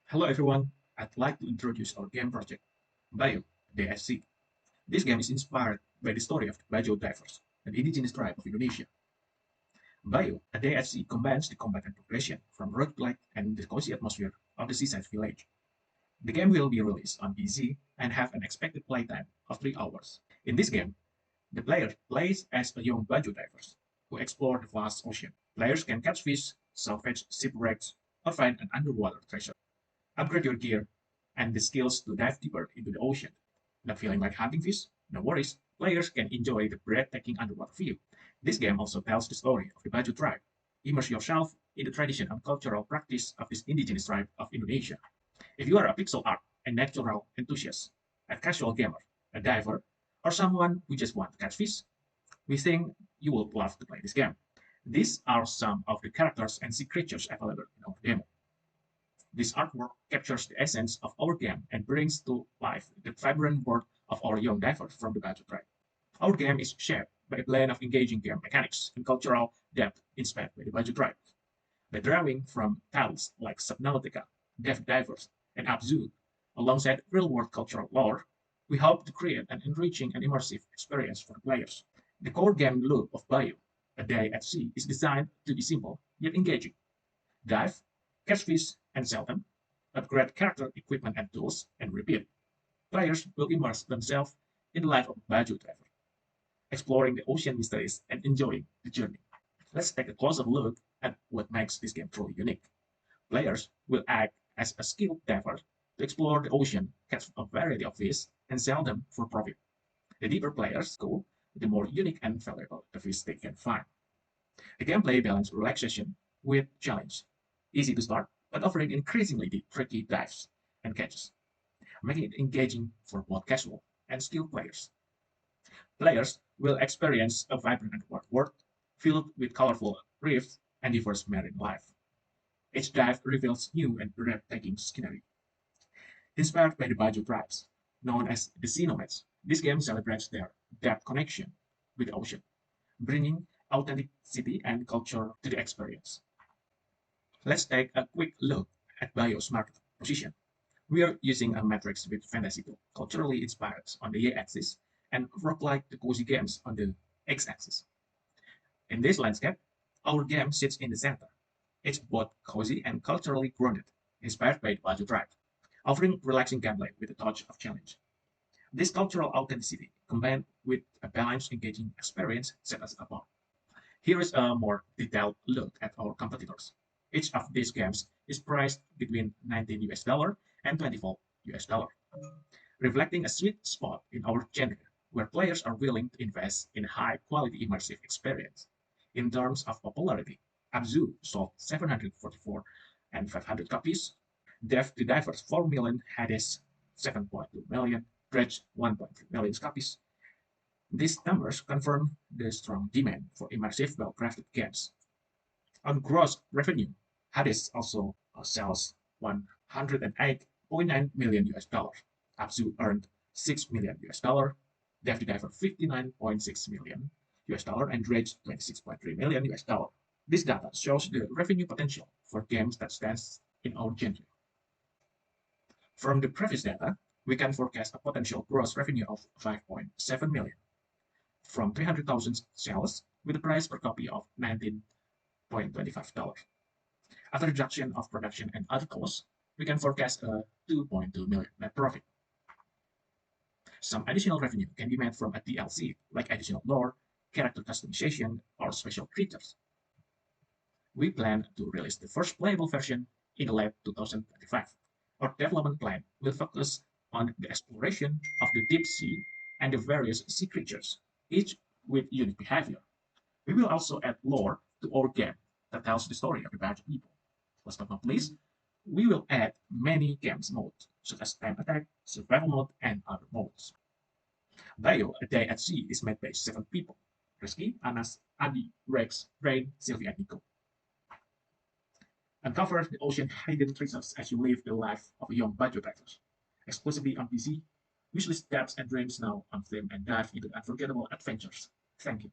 Hello everyone, I'd like to introduce our game project, Bayao, the SC. This game is inspired by the story of the Bayao divers, an indigenous tribe of Indonesia. Bayou, a day at sea, combines the combat and progression from roguelike and the cozy atmosphere of the seaside village. The game will be released on PC and have an expected playtime of 3 hours. In this game, the player plays as a young Bayou divers who explore the vast ocean. Players can catch fish, salvage shipwrecks, or find an underwater treasure. Upgrade your gear and the skills to dive deeper into the ocean. Not feeling like hunting fish? No worries, players can enjoy the breathtaking underwater view. This game also tells the story of the Baju tribe. Immerse yourself in the tradition and cultural practice of this indigenous tribe of Indonesia. If you are a pixel art and natural enthusiast, a casual gamer, a diver, or someone who just wants to catch fish, we think you will love to play this game. These are some of the characters and sea creatures available in our demo. This artwork captures the essence of our game and brings to life the vibrant world of our young divers from the Batu tribe. Our game is shaped by a blend of engaging game mechanics and cultural depth inspired by the Batu tribe. By drawing from titles like Subnautica, Death Divers, and Abzu, alongside real-world cultural lore, we hope to create an enriching and immersive experience for the players. The core game loop of Bayou, A Day at Sea, is designed to be simple yet engaging. Dive, catch fish, and sell them, upgrade character equipment and tools, and repeat. Players will immerse themselves in the life of a Baju diver, exploring the ocean mysteries and enjoying the journey. Let's take a closer look at what makes this game truly unique. Players will act as a skilled diver to explore the ocean, catch a variety of fish, and sell them for profit. The deeper players go, the more unique and valuable the fish they can find. The gameplay balances relaxation with challenge. Easy to start, but offering increasingly deep, tricky dives and catches, making it engaging for both casual and skilled players. Players will experience a vibrant underwater world filled with colorful reefs and diverse marine life. Each dive reveals new and breathtaking scenery. Inspired by the Baju tribes, known as the Sea Nomads, this game celebrates their depth connection with the ocean, bringing authenticity and culture to the experience. Let's take a quick look at Bio's market position. We are using a matrix with fantasy culturally inspired on the y-axis and roguelike the cozy games on the x-axis. In this landscape, our game sits in the center. It's both cozy and culturally grounded, inspired by the Baju tribe, offering relaxing gameplay with a touch of challenge. This cultural authenticity, combined with a balanced, engaging experience, set us apart. Here is a more detailed look at our competitors. Each of these games is priced between 19 US dollar and 24 US dollar, reflecting a sweet spot in our genre where players are willing to invest in a high quality immersive experience. In terms of popularity, Abzu sold 744 and 500 copies, Death to Divers 4 million, Hades 7.2 million, Dredge 1.3 million copies. These numbers confirm the strong demand for immersive, well-crafted games. On gross revenue, Hades also sells 108.9 million US dollars. Abzu earned 6 million US dollar, Death to Diver 59.6 million US dollar, and Dredge 26.3 million US dollar. This data shows the revenue potential for games that stands in our genre. From the previous data, we can forecast a potential gross revenue of 5.7 million from 300,000 sales with a price per copy of $19.25. After reduction of production and other costs, we can forecast a 2.2 million net profit. Some additional revenue can be made from a DLC, like additional lore, character customization, or special creatures. We plan to release the first playable version in late 2025. Our development plan will focus on the exploration of the deep sea and the various sea creatures, each with unique behavior. We will also add lore to our game that tells the story of the Baju people. Last but not least, we will add many games modes, such as time attack, survival mode, and other modes. Bayou, A Day at Sea, is made by 7 people: Rizky, Anas, Adi, Rex, Rain, Sylvia, and Nico. Uncover the ocean hidden treasures as you live the life of a young Baju diver. Exclusively on PC, wishlist tabs and dreams now on film and dive into unforgettable adventures. Thank you.